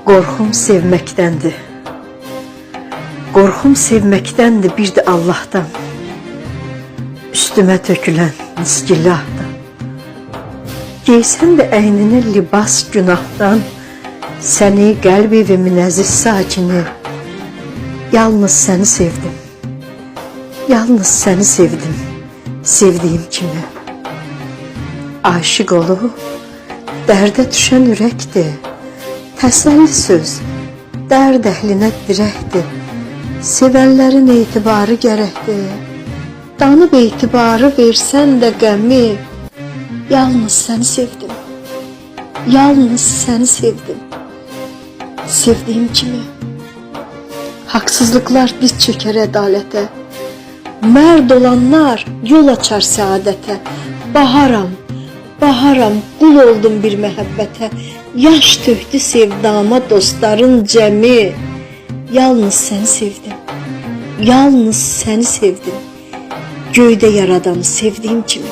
Qorxum sevməkdəndir. Qorxum sevməkdəndir, bir də Allahdan. Üstümə tökülən nisgillahdan. Geysən də əynini libas günahdan, səni qəlb evimin əziz sakini, yalnız səni sevdim. Yalnız səni sevdim, sevdiyim kimi. Aşıq olub, dərdə düşən ürəkdir. Təsəlli söz, dərd əhlinə dirəkdir. Sevənlərin etibarı gərəkdir. Danıb etibarı versən də qəmi, yalnız səni sevdim. Yalnız səni sevdim. Sevdiyim kimi. Haqsızlıqlar diz çökər ədalətə. Mərd olanlar yol açar səadətə. Baharam, baharam, qul oldum bir məhəbbətə. Yaş tökdü sevdama dostların cəmi. Yalnız səni sevdim. Yalnız səni sevdim. Göydə yaradanı sevdiyim kimi.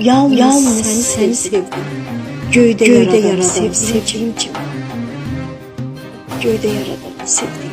Yalnız səni sevdim. Göydə yaradanı sevdiyim kimi. Göydə yaradanı sevdiyim kimi.